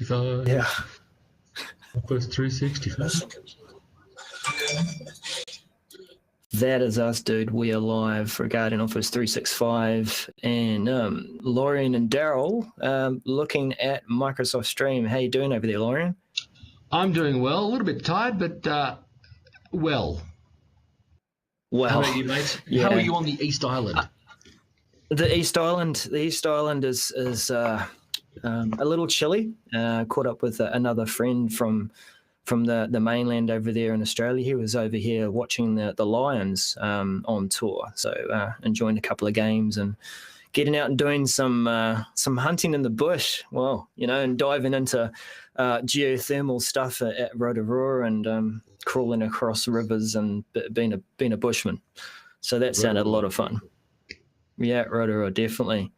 365. Yeah. Office 365. That is us, dude. We are live regarding Office 365, and Loryan and Darrell looking at Microsoft Stream. How you doing over there, Loryan? I'm doing well. A little bit tired, but well. Well, how about you, mate? Yeah. How are you on the East Island? The East Island is a little chilly. Caught up with another friend from the mainland over there in Australia. He was over here watching the Lions on tour, so enjoying a couple of games and getting out and doing some hunting in the bush. Well, and diving into geothermal stuff at Rotorua and crawling across rivers and being a bushman. So that sounded a lot of fun. Yeah, Rotorua, definitely.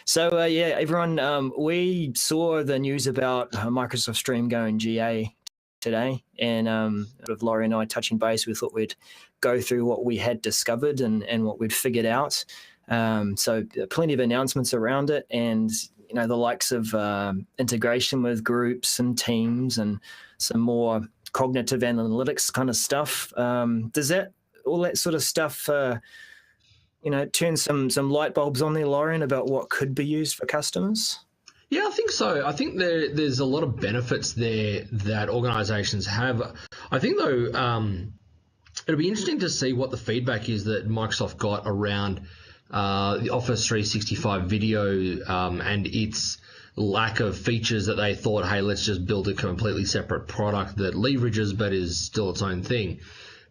So, everyone, we saw the news about Microsoft Stream going GA today, and with Laurie and I touching base, we thought we'd go through what we had discovered and what we'd figured out. So plenty of announcements around it, and the likes of integration with groups and teams and some more cognitive analytics kind of stuff. Does all that sort of stuff turn some light bulbs on there, Loryan, about what could be used for customers? Yeah, I think so. I think there's a lot of benefits there that organizations have. I think, though, it'll be interesting to see what the feedback is that Microsoft got around the Office 365 video and its lack of features that they thought, hey, let's just build a completely separate product that leverages but is still its own thing.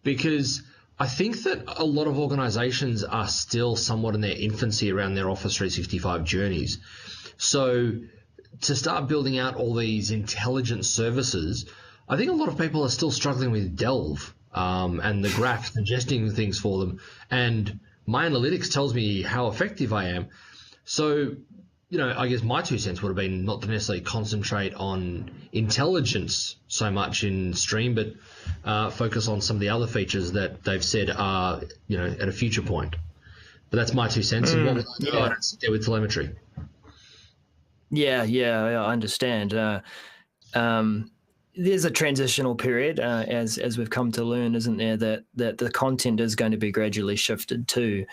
Because I think that a lot of organizations are still somewhat in their infancy around their Office 365 journeys. So to start building out all these intelligent services, I think a lot of people are still struggling with Delve and the graph suggesting things for them. And my analytics tells me how effective I am. So, I guess my 2 cents would have been not to necessarily concentrate on intelligence so much in Stream, but focus on some of the other features that they've said are, at a future point. But that's my 2 cents. And what would I do? I don't sit there with telemetry. Yeah, I understand. There's a transitional period, as we've come to learn, isn't there, that the content is going to be gradually shifted to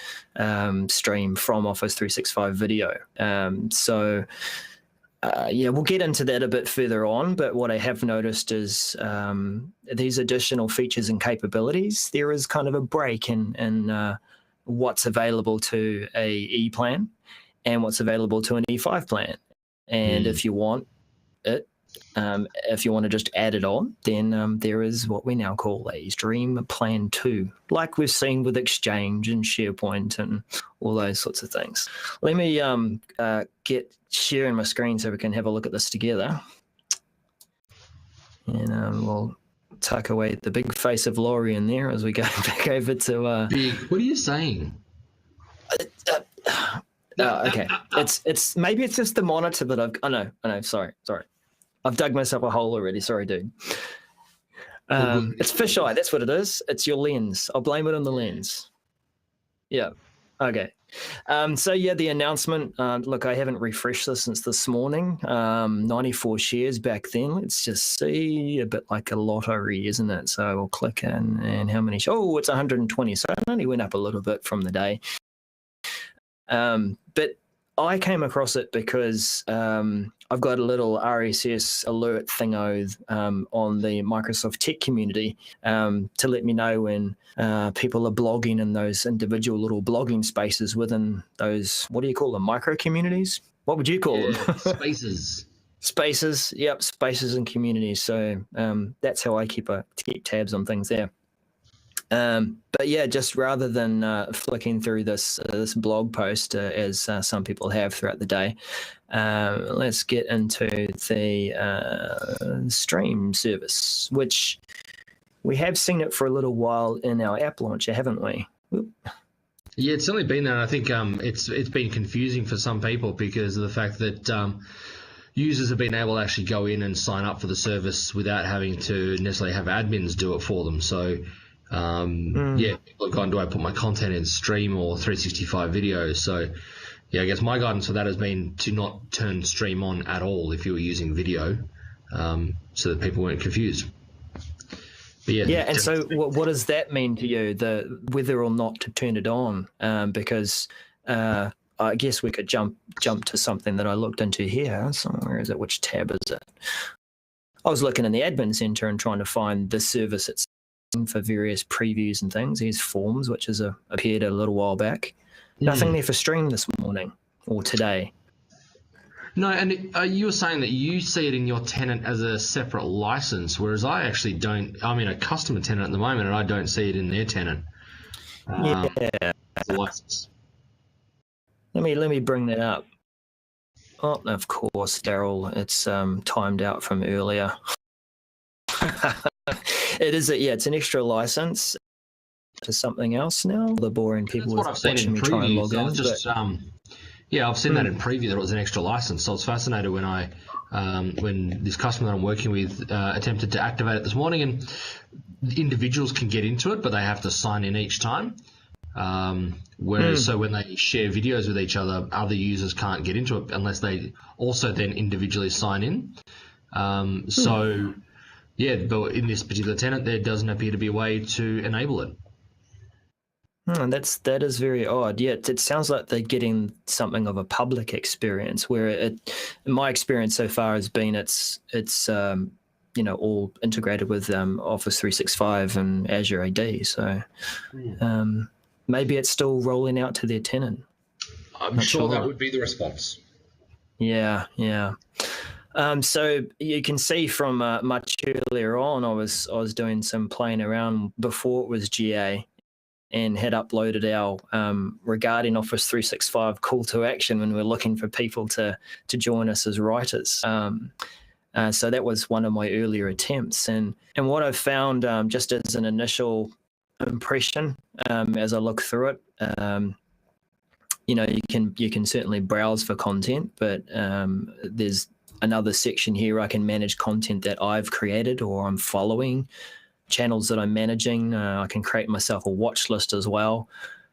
Stream from Office 365 video. We'll get into that a bit further on, but what I have noticed is these additional features and capabilities, there is kind of a break in what's available to a E plan and what's available to an E5 plan. And if you want it, if you want to just add it on, then there is what we now call a Stream Plan 2, like we've seen with Exchange and SharePoint and all those sorts of things. Let me get sharing my screen so we can have a look at this together. And we'll tuck away the big face of Loryan there as we go back over to... Big? What are you saying? Okay, it's maybe it's just the monitor that I've... I know. Sorry. I've dug myself a hole already. Sorry, dude. It's fisheye. That's what it is. It's your lens. I'll blame it on the lens. Yeah. Okay. The announcement. Look, I haven't refreshed this since this morning. 94 shares back then. Let's just see. A bit like a lottery, isn't it? So we'll click in, and how many? Oh, it's 120. So it only went up a little bit from the day. But I came across it because I've got a little RSS alert thingo on the Microsoft Tech community to let me know when people are blogging in those individual little blogging spaces within those, what do you call them, micro communities? What would you call them? Spaces. Spaces, yep, spaces and communities. So that's how I keep tabs on things there. But yeah, just rather than flicking through this blog post as some people have throughout the day, let's get into the Stream service, which we have seen it for a little while in our app launcher, haven't we? Oop. Yeah, it's certainly been there. I think it's been confusing for some people because of the fact that users have been able to actually go in and sign up for the service without having to necessarily have admins do it for them. So people have gone, do I put my content in Stream or 365 videos? So yeah, I guess my guidance for that has been to not turn Stream on at all if you were using video. so that people weren't confused. But yeah. And so what does that mean to you, whether or not to turn it on? Because I guess we could jump to something that I looked into here. So where is it? Which tab is it? I was looking in the admin center and trying to find the service itself for various previews and things. Here's Forms, which has appeared a little while back. Nothing there for Stream this morning or today. No, and you were saying that you see it in your tenant as a separate license, whereas I actually don't. I'm in a customer tenant at the moment, and I don't see it in their tenant. Yeah. The license. Let me bring that up. Oh, of course, Darrell. It's timed out from earlier. It is. It's an extra license to something else now. The boring people watching me try and log in. I've seen that in preview that it was an extra license. So I was fascinated when this customer that I'm working with attempted to activate it this morning, and individuals can get into it, but they have to sign in each time. So when they share videos with each other users can't get into it unless they also then individually sign in. But in this particular tenant, there doesn't appear to be a way to enable it. That is very odd. Yeah, it sounds like they're getting something of a public experience, where my experience so far has been it's all integrated with Office 365 and Azure AD. So maybe it's still rolling out to their tenant. I'm sure that would be the response. Yeah. So you can see from much earlier on, I was doing some playing around before it was GA, and had uploaded our regarding Office 365 call to action when we're looking for people to join us as writers. So that was one of my earlier attempts, and what I've found just as an initial impression as I look through it. You can certainly browse for content, but there's another section here I can manage content that I've created or I'm following, channels that I'm managing. I can create myself a watch list as well.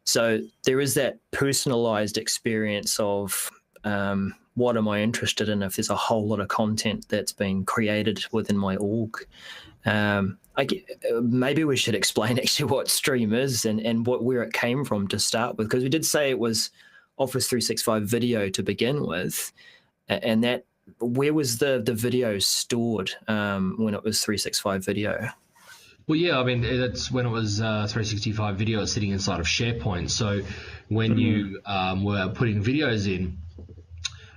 So there is that personalized experience of what am I interested in if there's a whole lot of content that's been created within my org. Maybe we should explain actually what Stream is and where it came from to start with, because we did say it was Office 365 video to begin with, and that where was the video stored when it was 365 video? Well, yeah, I mean, that's when it was 365 video sitting inside of SharePoint. So when you were putting videos in,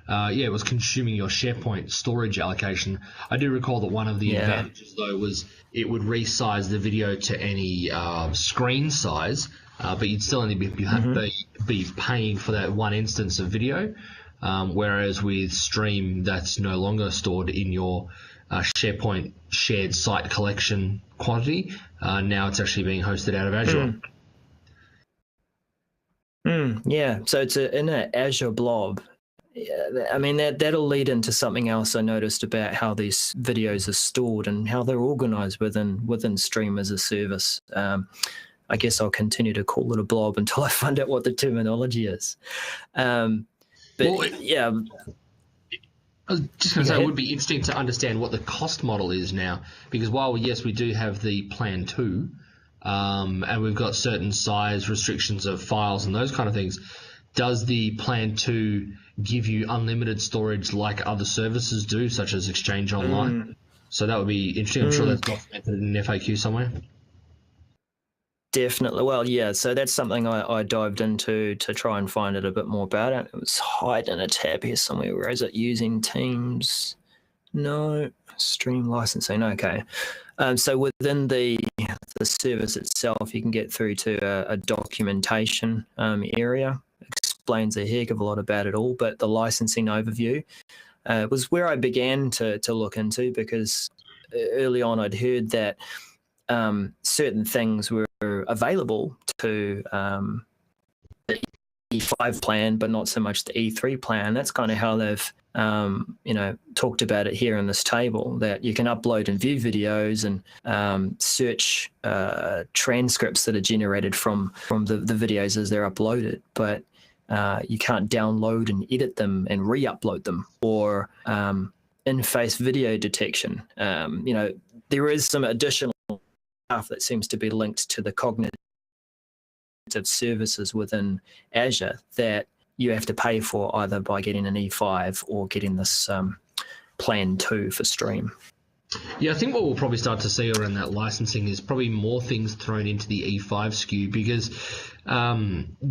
it was consuming your SharePoint storage allocation. I do recall that one of the advantages, though, was it would resize the video to any screen size, but you'd still only be paying for that one instance of video, whereas with Stream, that's no longer stored in your SharePoint shared site collection quantity. Now it's actually being hosted out of Azure. So it's in an Azure blob. I mean, that'll lead into something else I noticed about how these videos are stored and how they're organized within Stream as a service. I guess I'll continue to call it a blob until I find out what the terminology is. I was just going to say, it would be interesting to understand what the cost model is now, because while, yes, we do have the Plan 2, and we've got certain size restrictions of files and those kind of things, does the Plan 2 give you unlimited storage like other services do, such as Exchange Online? So that would be interesting. I'm sure that's documented in an FAQ somewhere. Definitely. Well, yeah, so that's something I dived into to try and find out a bit more about it. It was hiding in a tab here somewhere. Where is it? Using Teams? No. Stream licensing. Okay. So within the service itself, you can get through to a documentation area. Explains a heck of a lot about it all, but the licensing overview was where I began to look into, because early on I'd heard that certain things were available to the E5 plan, but not so much the E3 plan. That's kind of how they've talked about it here in this table, that you can upload and view videos and search transcripts that are generated from the videos as they're uploaded, but you can't download and edit them and re-upload them, or in-face video detection. There is some additional stuff that seems to be linked to the cognitive services within Azure that you have to pay for either by getting an E5 or getting this Plan 2 for Stream. Yeah, I think what we'll probably start to see around that licensing is probably more things thrown into the E5 SKU, because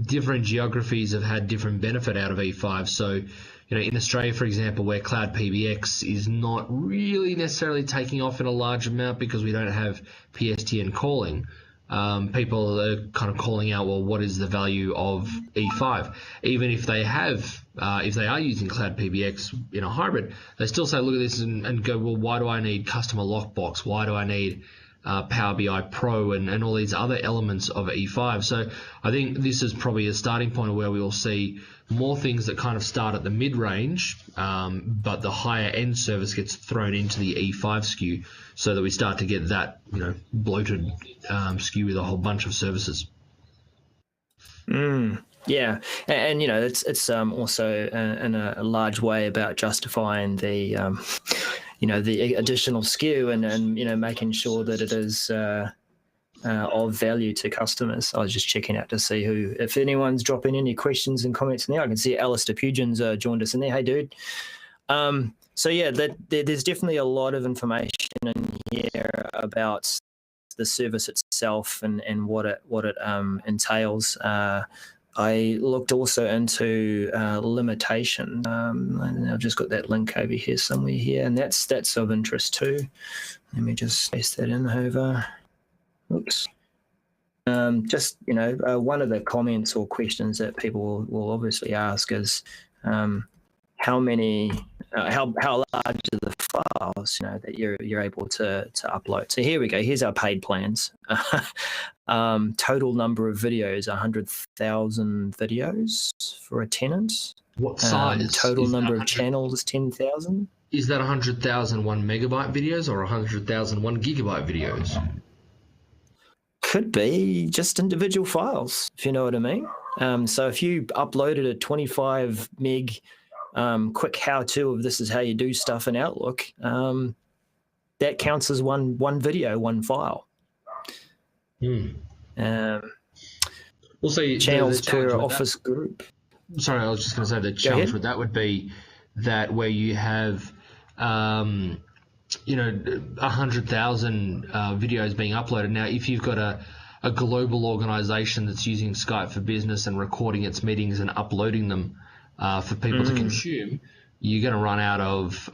different geographies have had different benefit out of E5. So, in Australia, for example, where Cloud PBX is not really necessarily taking off in a large amount because we don't have PSTN calling, people are kind of calling out, well, what is the value of E5? Even if they have, if they are using Cloud PBX in a hybrid, they still say, look at this and go, well, why do I need customer lockbox? Why do I need Power BI Pro and all these other elements of E5? So I think this is probably a starting point where we will see more things that kind of start at the mid-range, but the higher end service gets thrown into the E5 SKU, so that we start to get that bloated SKU with a whole bunch of services. Yeah, and it's also in a large way about justifying the the additional SKU and making sure that it is of value to customers. I was just checking out to see if anyone's dropping any questions and comments in there. I can see Alistair Pugin's joined us in there. Hey, dude. So yeah, there's definitely a lot of information in here about the service itself and what it entails. I looked also into limitation. And I've just got that link over here somewhere here, and that's of interest too. Let me just paste that in over. Oops. Just one of the comments or questions that people will obviously ask is how large are the files that you're able to upload. So here we go. Here's our paid plans. Total number of videos: 100,000 videos for a tenant. What size? Total number of channels: 10,000. Is that 100,000 1 megabyte videos or 100,000 1 gigabyte videos? Could be just individual files, if you know what I mean. So if you uploaded a 25 meg quick how-to of this is how you do stuff in Outlook, that counts as one video, one file. Also, channels per office group. Sorry, I was just going to say the challenge with that would be that where you have 100,000 videos being uploaded. Now, if you've got a global organization that's using Skype for Business and recording its meetings and uploading them for people to consume, you're going to run out of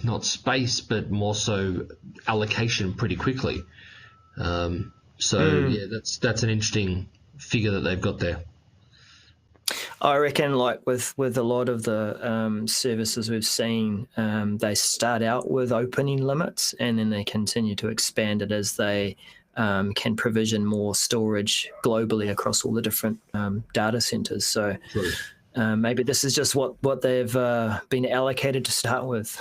not space, but more so allocation pretty quickly. Yeah, that's an interesting figure that they've got there. I reckon, like with a lot of the services we've seen, they start out with opening limits and then they continue to expand it as they can provision more storage globally across all the different data centers. So maybe this is just what they've been allocated to start with.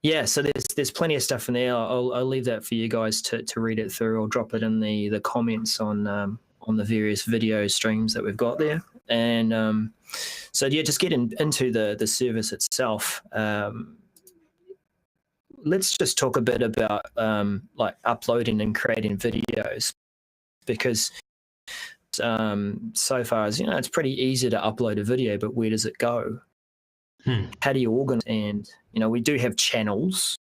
Yeah, so there's plenty of stuff in there. I'll leave that for you guys to read it through. I'll drop it in the comments on the various video streams that we've got there. And so yeah, just get into the service itself. Let's just talk a bit about like uploading and creating videos, because so far as it's pretty easy to upload a video, but where does it go? How do you organize? And we do have channels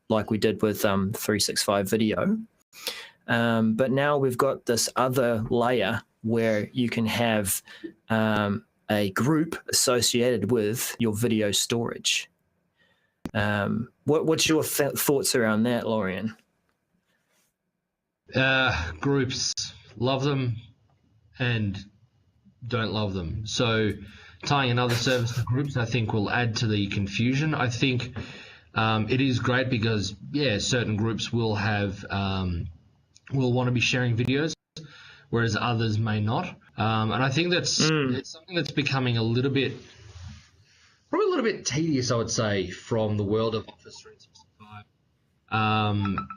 like we did with 365 video. But now we've got this other layer where you can have a group associated with your video storage. What's your thoughts around that, Loryan? Groups, love them and don't love them. So tying another service to groups, I think, will add to the confusion. I think it is great because, certain groups will have will want to be sharing videos, whereas others may not. And I think it's something that's becoming probably a little bit tedious, I would say, from the world of Office 365.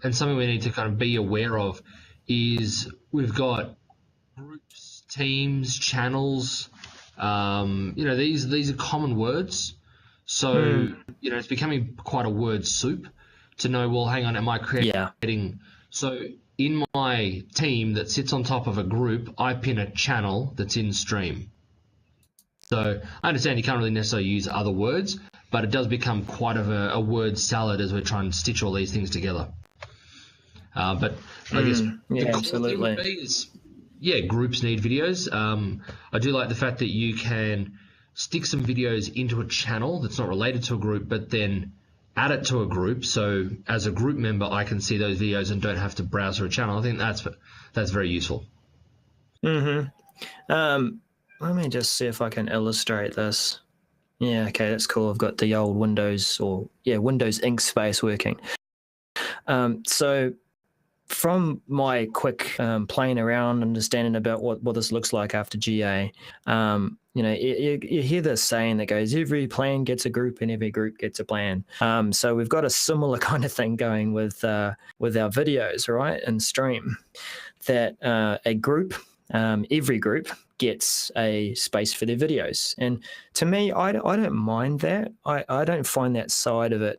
And something we need to kind of be aware of is we've got groups, teams, channels. These are common words. So, it's becoming quite a word soup to know, well, hang on, am I creating... So in my team that sits on top of a group, I pin a channel that's in stream. So I understand you can't really necessarily use other words, but it does become quite of a word salad as we're trying to stitch all these things together. But I guess the core thing would be is, groups need videos. I do like the fact that you can stick some videos into a channel that's not related to a group, but then add it to a group. So as a group member, I can see those videos and don't have to browse through a channel. I think that's very useful. Let me just see if I can illustrate this. Yeah, okay, that's cool. I've got the old Windows Windows ink space working. So from my quick playing around, understanding about what this looks like after GA, you hear this saying that goes, every plan gets a group and every group gets a plan. So we've got a similar kind of thing going with our videos, right, in Stream, that a group, every group gets a space for their videos. And to me, I don't mind that. I don't find that side of it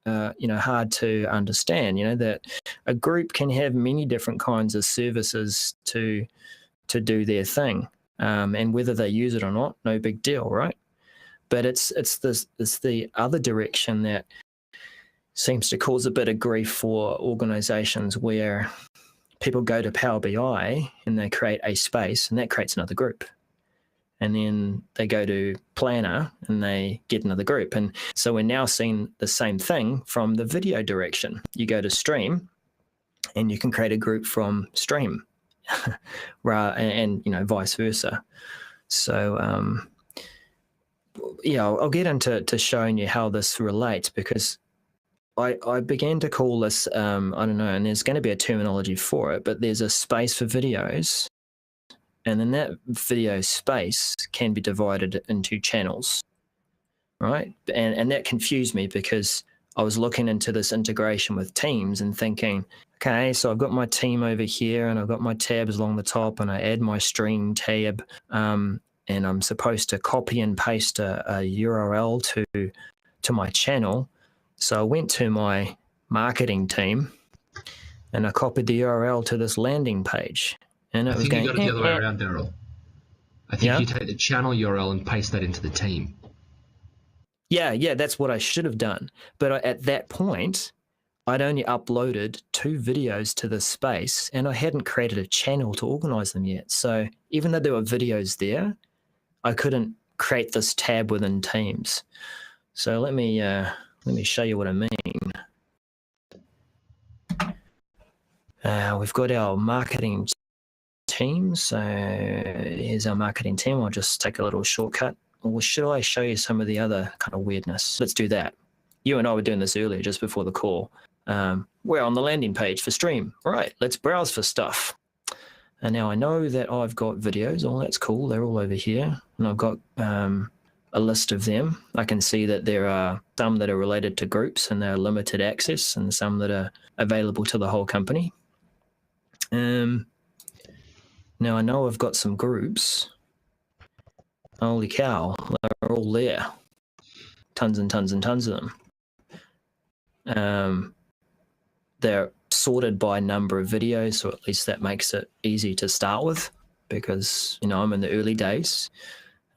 hard to understand, that a group can have many different kinds of services to do their thing, and whether they use it or not, no big deal, right? But it's the other direction that seems to cause a bit of grief for organizations, where people go to Power BI and they create a space and that creates another group. And then they go to Planner and they get another group. And so we're now seeing the same thing from the video direction. You go to Stream and you can create a group from Stream, and vice versa. So I'll get into showing you how this relates, because I began to call this, I don't know, and there's going to be a terminology for it, but there's a space for videos. And then that video space can be divided into channels, right? And that confused me, because I was looking into this integration with Teams and thinking, okay, so I've got my team over here and I've got my tabs along the top, and I add my Stream tab, and I'm supposed to copy and paste a URL to my channel. So I went to my marketing team and I copied the URL to this landing page. And I think you got it the other way around, Darrell. I think you take the channel URL and paste that into the team. Yeah, that's what I should have done. But at that point, I'd only uploaded 2 videos to this space, and I hadn't created a channel to organize them yet. So even though there were videos there, I couldn't create this tab within Teams. So let me show you what I mean. We've got our marketing team. So here's our marketing team. I'll just take a little shortcut. Or should I show you some of the other kind of weirdness? Let's do that. You and I were doing this earlier, just before the call. We're on the landing page for Stream. All right, let's browse for stuff. And now I know that I've got videos. Oh, that's cool. They're all over here. And I've got a list of them. I can see that there are some that are related to groups and they're limited access, and some that are available to the whole company. Now I know I've got some groups. Holy cow, they're all there. Tons and tons and tons of them. They're sorted by number of videos, so at least that makes it easy to start with, because I'm in the early days.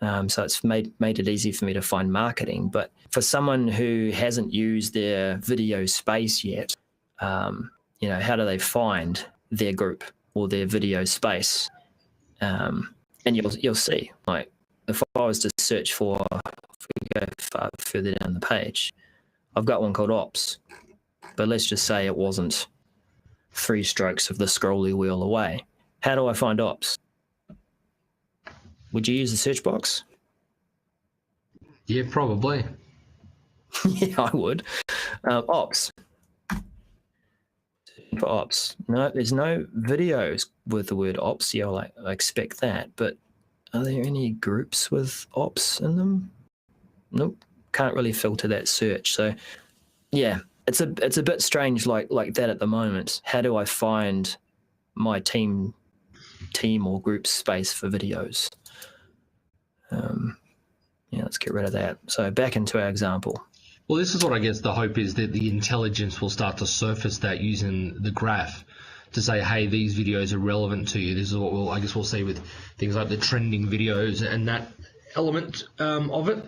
So it's made it easy for me to find marketing. But for someone who hasn't used their video space yet, how do they find their group or their video space? And you'll see, like, if I was to search for, if we go far further down the page, I've got one called Ops, but let's just say it wasn't 3 strokes of the scrolly wheel away. How do I find Ops? Would you use the search box? Yeah, probably. Yeah, I would. Ops. For Ops. No, there's no videos with the word Ops. Yeah, I expect that, but are there any groups with Ops in them? Nope. Can't really filter that search. So yeah, it's a bit strange like that at the moment. How do I find my team or group space for videos? Yeah, let's get rid of that. So back into our example. Well, this is what I guess the hope is, that the intelligence will start to surface that using the graph to say, hey, these videos are relevant to you. This is what we'll see with things like the trending videos and that element of it.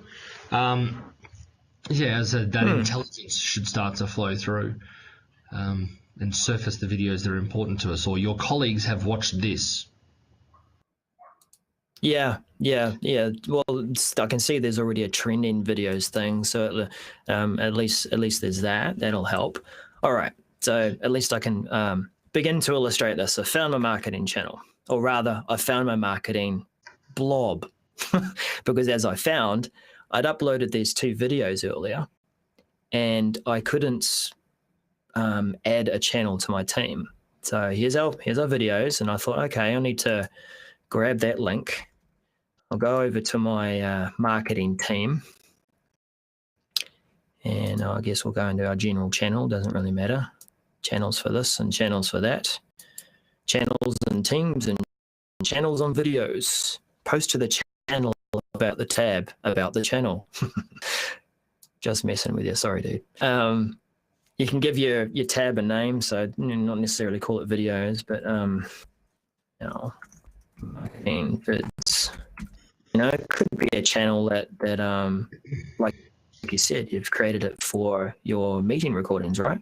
As that intelligence should start to flow through and surface the videos that are important to us, or your colleagues have watched this. Yeah. Well, I can see there's already a trending videos thing, so at least there's that. That'll help. All right, so at least I can begin to illustrate this. I found my marketing channel, or rather, I found my marketing blob, because as I found, I'd uploaded these 2 videos earlier, and I couldn't add a channel to my team. So here's our videos, and I thought, okay, I need to grab that link. I'll go over to my marketing team, and I guess we'll go into our general channel. Doesn't really matter. Channels for this and channels for that. Channels and teams and channels on videos. Post to the channel about the tab about the channel. Just messing with you. Sorry, dude. You can give your tab a name, so not necessarily call it videos, but marketing vids. It could be a channel that like you said, you've created it for your meeting recordings, right?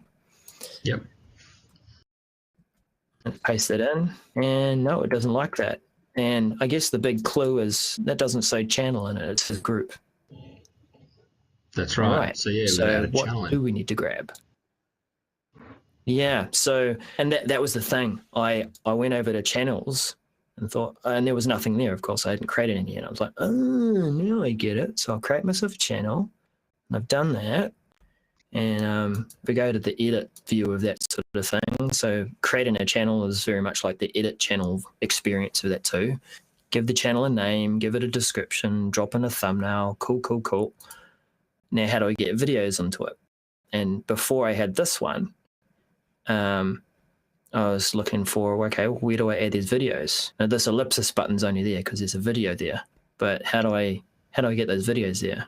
Yep. And paste it in, and no, it doesn't like that. And I guess the big clue is that doesn't say channel in it; it's a group. That's right. So what do we need to grab? Yeah. So, and that was the thing. I went over to channels and thought, and there was nothing there. Of course, I hadn't created any, and I was like, oh, now I get it. So I'll create myself a channel, and I've done that. And we go to the edit view of that sort of thing. So creating a channel is very much like the edit channel experience of that too. Give the channel a name, give it a description, drop in a thumbnail. Cool. Now, how do I get videos onto it? And before I had this one, I was looking for, okay, where do I add these videos? Now, this ellipsis button's only there because there's a video there. But how do I get those videos there?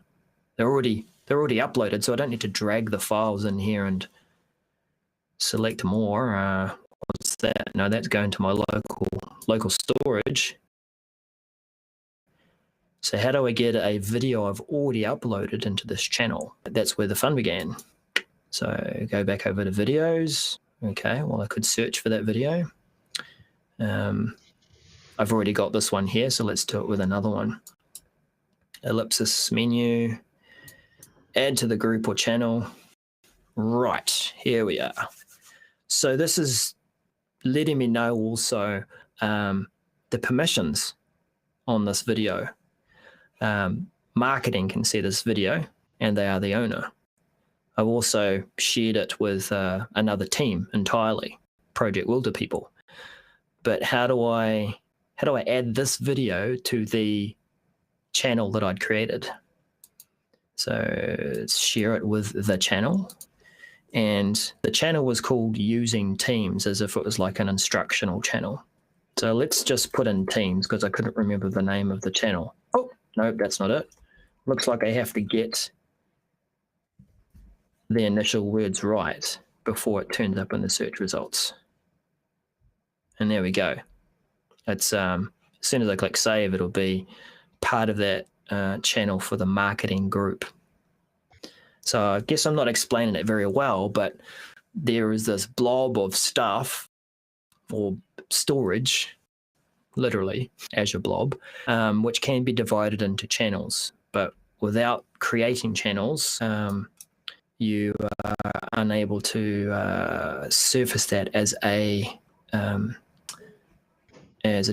They're already uploaded, so I don't need to drag the files in here and select more. What's that? No, that's going to my local storage. So how do I get a video I've already uploaded into this channel? That's where the fun began. So go back over to videos. Okay, well, I could search for that video. I've already got this one here, so let's do it with another one. Ellipsis menu, add to the group or channel. Right, here we are. So this is letting me know also the permissions on this video. Marketing can see this video, and they are the owner. I've also shared it with another team entirely, Project Wilder people. But how do I add this video to the channel that I'd created? So let's share it with the channel. And the channel was called Using Teams, as if it was like an instructional channel. So let's just put in Teams because I couldn't remember the name of the channel. Oh, no, that's not it. Looks like I have to get the initial words right before it turns up in the search results. And there we go. It's as soon as I click save, it'll be part of that channel for the marketing group. So I guess I'm not explaining it very well, but there is this blob of stuff or storage, literally Azure blob, which can be divided into channels. But without creating channels, you are unable to surface that as a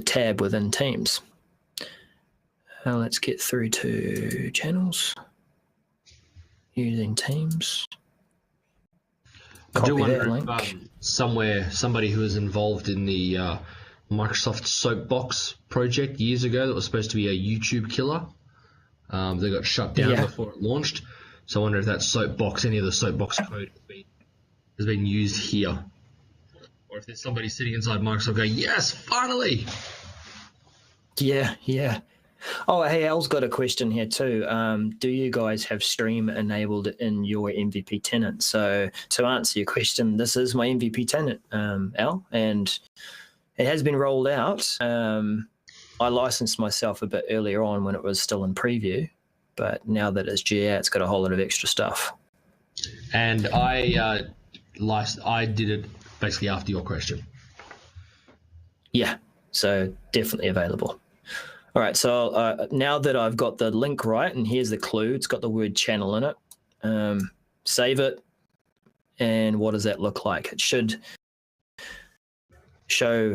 tab within Teams. Let's get through to channels. Using Teams. I do wonder if somebody who was involved in the Microsoft Soapbox project years ago that was supposed to be a YouTube killer, they got shut down before it launched. So I wonder if that Soapbox, any of the Soapbox code has been used here. Or if there's somebody sitting inside Microsoft going, yes, finally! Yeah. Oh, hey, Al's got a question here too. Do you guys have stream enabled in your MVP tenant? So to answer your question, this is my MVP tenant, Al, and it has been rolled out. I licensed myself a bit earlier on when it was still in preview, but now that it's GA, it's got a whole lot of extra stuff. And I did it basically after your question. Yeah, so definitely available. All right, so now that I've got the link right, and here's the clue, it's got the word channel in it. Save it, and what does that look like? It should show,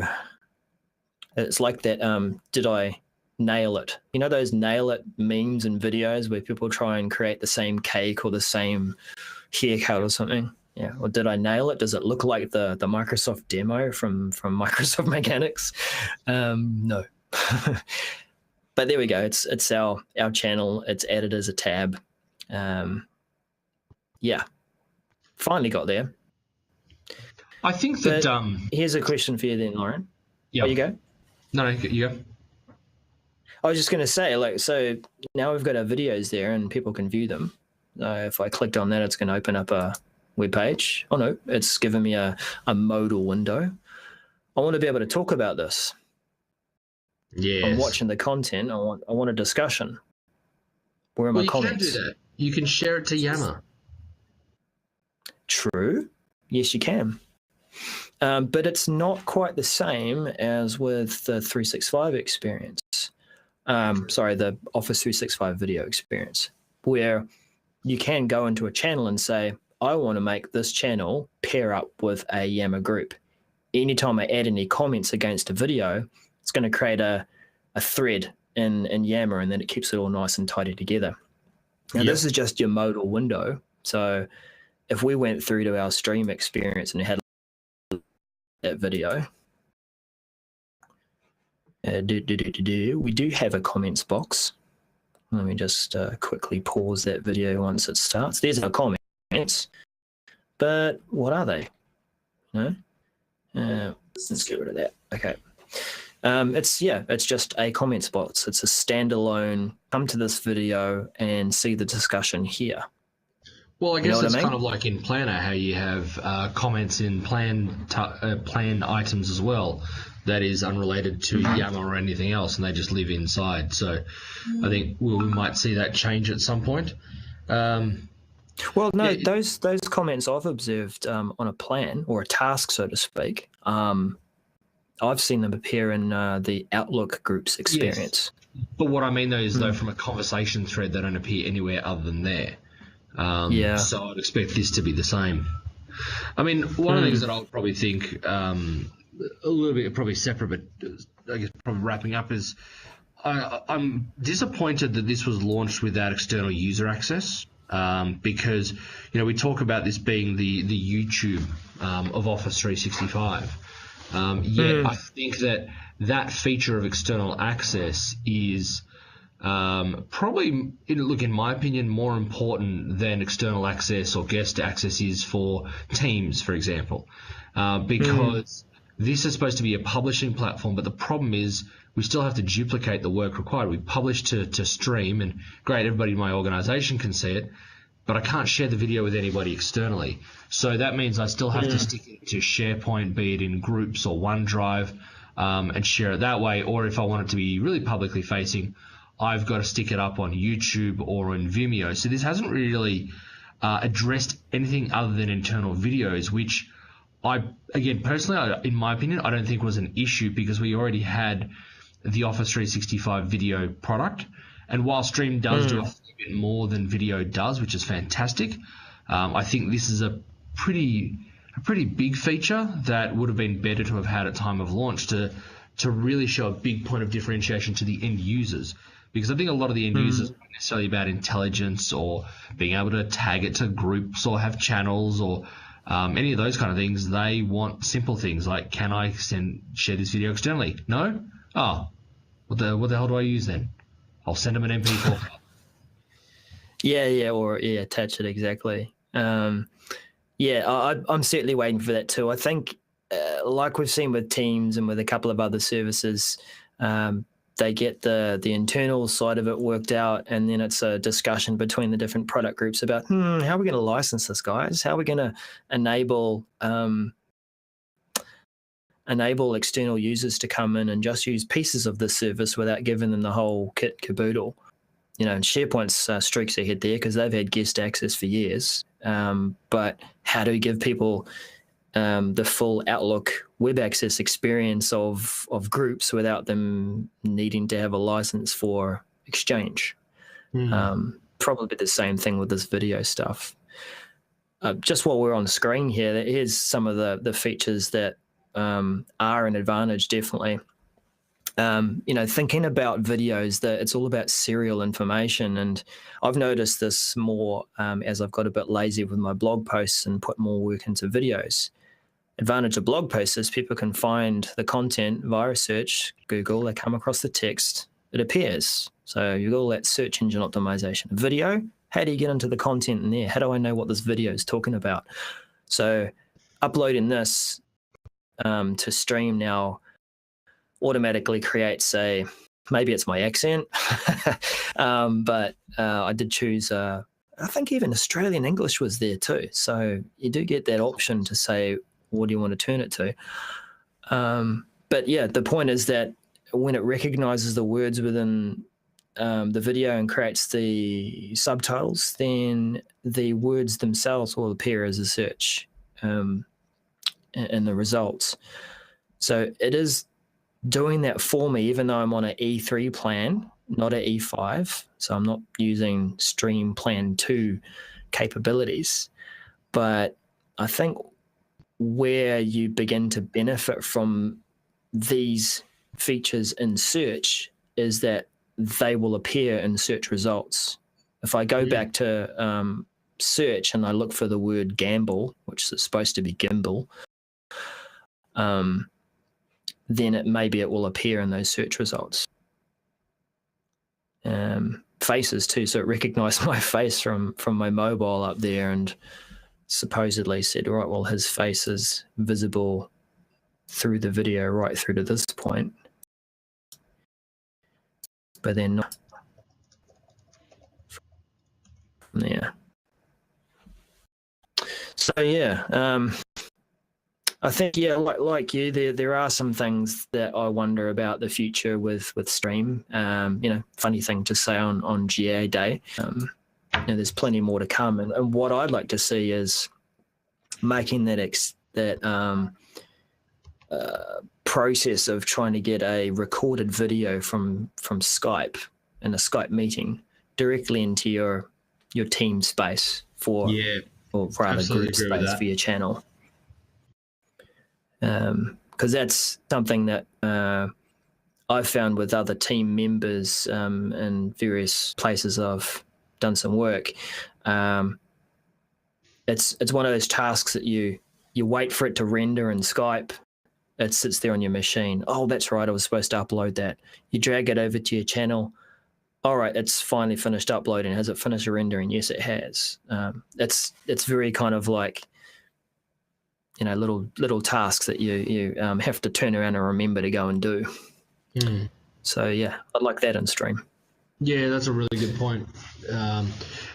it's like that, did I nail it? You know those nail it memes and videos where people try and create the same cake or the same haircut or something? Yeah, or did I nail it? Does it look like the Microsoft demo from Microsoft Mechanics? No. But there we go. It's our channel. It's added as a tab. Yeah, finally got there. I think that here's a question for you then, Loryan. Yeah, you go. No, you go. I was just going to say, like, so now we've got our videos there, and people can view them. If I clicked on that, it's going to open up a web page. Oh no, it's given me a modal window. I want to be able to talk about this. Yes. I'm watching the content. I want a discussion. Where are my comments? You can do that. You can share it to Yammer. True. Yes, you can. But it's not quite the same as with the 365 experience. The Office 365 video experience, where you can go into a channel and say, I want to make this channel pair up with a Yammer group. Anytime I add any comments against a video, it's going to create a thread in Yammer, and then it keeps it all nice and tidy together. Now, This is just your modal window. So if we went through to our stream experience and had that video, we do have a comments box. Let me just quickly pause that video once it starts. There's our comments. But what are they? No? Let's get rid of that. Okay. It's just a comments box. It's a standalone, come to this video and see the discussion here. Well, I guess it's kind of like in Planner, how you have comments in plan items as well, that is unrelated to Yammer or anything else, and they just live inside. So I think we might see that change at some point. Those comments I've observed on a plan or a task, so to speak, I've seen them appear in the Outlook group's experience. Yes. But what I mean, though, is from a conversation thread, they don't appear anywhere other than there. So I'd expect this to be the same. I mean, one of the things that I would probably think a little bit probably separate, but I guess probably wrapping up is I'm disappointed that this was launched without external user access. Because we talk about this being the YouTube of Office 365. I think that feature of external access is probably, in my opinion, more important than external access or guest access is for Teams, for example, because this is supposed to be a publishing platform, but the problem is we still have to duplicate the work required. We publish to Stream, and great, everybody in my organization can see it, but I can't share the video with anybody externally. So that means I still have to stick it to SharePoint, be it in Groups or OneDrive, and share it that way. Or if I want it to be really publicly facing, I've got to stick it up on YouTube or on Vimeo. So this hasn't really addressed anything other than internal videos, which personally, in my opinion, I don't think was an issue, because we already had the Office 365 video product. And while Stream does do a bit more than video does, which is fantastic, I think this is a pretty big feature that would have been better to have had at time of launch to really show a big point of differentiation to the end users. Because I think a lot of the end users aren't necessarily about intelligence or being able to tag it to groups or have channels or any of those kind of things. They want simple things like, can I share this video externally? No? Oh, what the hell do I use then? I'll send them an MP4. or attach it, exactly. I'm certainly waiting for that too. I think, like we've seen with Teams and with a couple of other services, they get the internal side of it worked out, and then it's a discussion between the different product groups about how are we going to license this, guys? How are we going to enable external users to come in and just use pieces of this service without giving them the whole kit caboodle? And SharePoint's streaks ahead there because they've had guest access for years. But how do we give people the full Outlook web access experience of groups without them needing to have a license for Exchange? Probably the same thing with this video stuff. Just while we're on screen here, here's some of the features that are an advantage, definitely. Thinking about videos, that it's all about serial information, and I've noticed this more as I've got a bit lazy with my blog posts and put more work into videos. Advantage of blog posts is people can find the content via search, Google, they come across the text, it appears. So you got all that search engine optimization. Video, how do you get into the content in there? How do I know what this video is talking about? So uploading this to stream now automatically creates maybe it's my accent, but I did choose, I think even Australian English was there too. So you do get that option to say, what do you want to turn it to? But yeah, the point is that when it recognizes the words within the video and creates the subtitles, then the words themselves will appear as a search in the results. So it is doing that for me, even though I'm on an E3 plan, not an E5. So I'm not using Stream Plan 2 capabilities. But I think where you begin to benefit from these features in search is that they will appear in search results. If I go back to search and I look for the word gamble, which is supposed to be gimbal, then maybe it will appear in those search results. Faces too, so it recognized my face from my mobile up there and supposedly said, right, well, his face is visible through the video right through to this point. But then not. Yeah. So yeah, I think, yeah, like you, there are some things that I wonder about the future with Stream. Funny thing to say on GA Day. There's plenty more to come, and what I'd like to see is making that process of trying to get a recorded video from Skype in a Skype meeting directly into your team space or rather group space for your channel. Because that's something that I've found with other team members in various places I've done some work. It's one of those tasks that you wait for it to render in Skype. It sits there on your machine. Oh, that's right, I was supposed to upload that. You drag it over to your channel. All right, it's finally finished uploading. Has it finished rendering? Yes, it has. It's very kind of like, little tasks that you have to turn around and remember to go and do. So yeah, I'd like that in Stream. Yeah, that's a really good point.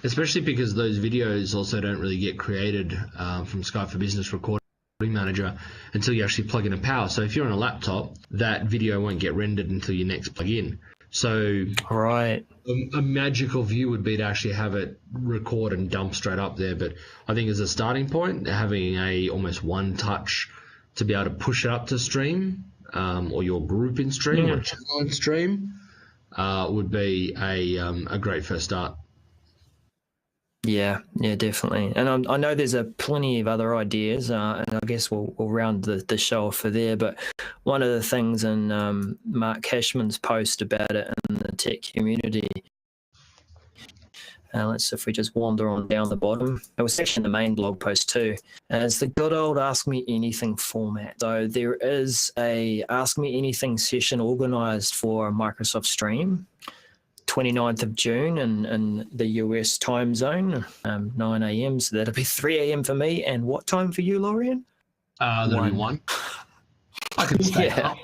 Especially because those videos also don't really get created from Skype for Business Recording Manager until you actually plug in a power. So if you're on a laptop, that video won't get rendered until you next plug in. So right, a magical view would be to actually have it record and dump straight up there. But I think as a starting point, having a almost one touch to be able to push it up to Stream or your group in Stream or channel in Stream would be a great first start. Yeah, definitely. And I know there's plenty of other ideas, and I guess we'll round the show off for there. But one of the things in Mark Cashman's post about it in the tech community, let's see if we just wander on down the bottom. It was actually in the main blog post too. It's the good old Ask Me Anything format. So there is a Ask Me Anything session organised for Microsoft Stream, 29th of June in the US time zone, 9 a.m. So that'll be 3 a.m. for me. And what time for you, Loryan? That'll be 1. I can stay up.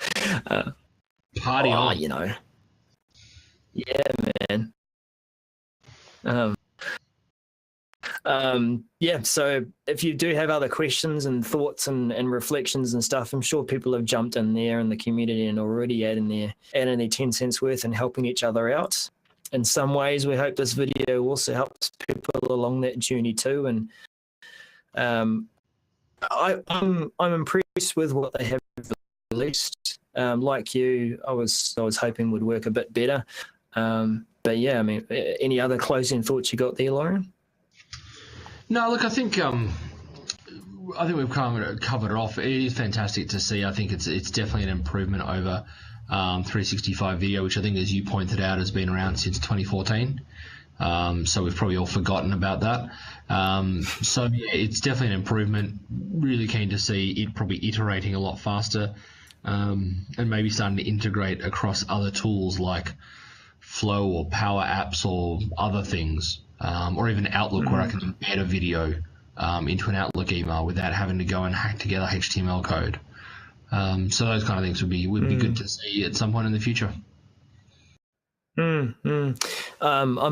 Party on. Yeah, man. Yeah, so if you do have other questions and thoughts and reflections and stuff, I'm sure people have jumped in there in the community and already adding their 10 cents worth and helping each other out. In some ways, we hope this video also helps people along that journey too. And I'm impressed with what they have released. Like you, I was hoping would work a bit better. But yeah, I mean, any other closing thoughts you got there, Loryan? No, look, I think we've covered it off. It is fantastic to see. I think it's definitely an improvement over 365 video, which I think, as you pointed out, has been around since 2014. So we've probably all forgotten about that. So yeah, it's definitely an improvement. Really keen to see it probably iterating a lot faster, and maybe starting to integrate across other tools like Flow or Power Apps or other things, or even Outlook, where I can embed a video into an Outlook email without having to go and hack together HTML code. So those kind of things would be good to see at some point in the future. I'm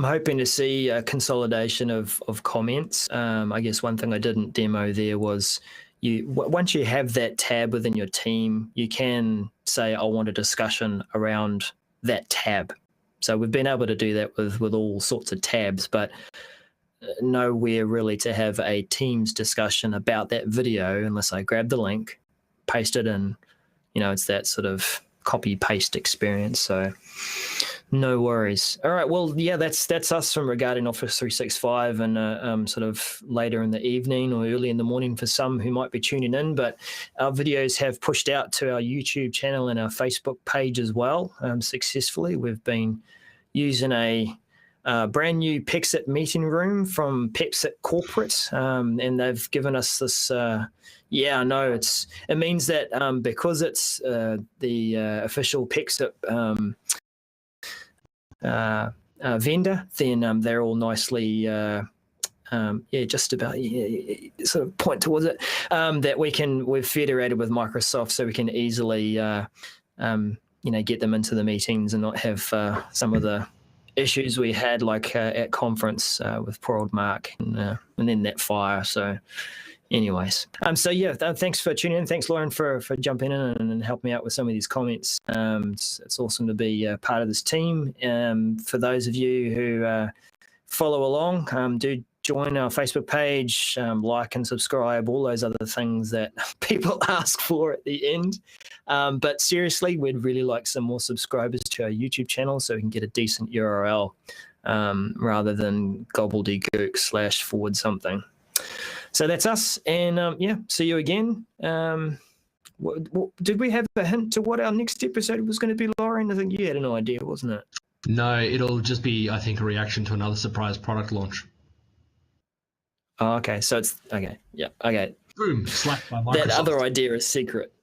hoping to see a consolidation of comments. I guess one thing I didn't demo there was once you have that tab within your team, you can say, I want a discussion around that tab. So we've been able to do that with all sorts of tabs, but nowhere really to have a Teams discussion about that video unless I grab the link, paste it in. It's that sort of copy paste experience. So no worries. All right. Well, yeah, that's us from regarding Office 365, and sort of later in the evening or early in the morning for some who might be tuning in. But our videos have pushed out to our YouTube channel and our Facebook page as well successfully. We've been using a brand new Pexit meeting room from Pexit Corporate, and they've given us this. Yeah, I know it means that because it's the official Pexit vendor, then they're all nicely, just about sort of point towards it, that we've federated with Microsoft, so we can easily, get them into the meetings and not have some of the issues we had like at conference with poor old Mark and then that fire. So anyways, so yeah, thanks for tuning in. Thanks, Loryan, for jumping in and helping me out with some of these comments. It's awesome to be part of this team. For those of you who follow along, do join our Facebook page, like and subscribe, all those other things that people ask for at the end. But seriously, we'd really like some more subscribers to our YouTube channel so we can get a decent URL rather than gobbledygook / something. So that's us, and see you again. Did we have a hint to what our next episode was going to be, Loryan? I think you had an idea, wasn't it? No, it'll just be, I think, a reaction to another surprise product launch. Oh, okay. So it's okay. Yeah. Okay. Boom. Slapped by Microsoft. That other idea is secret.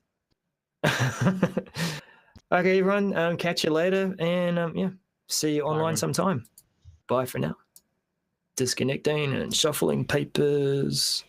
Okay, everyone. Catch you later, and see you online sometime. Bye for now. Disconnecting and shuffling papers.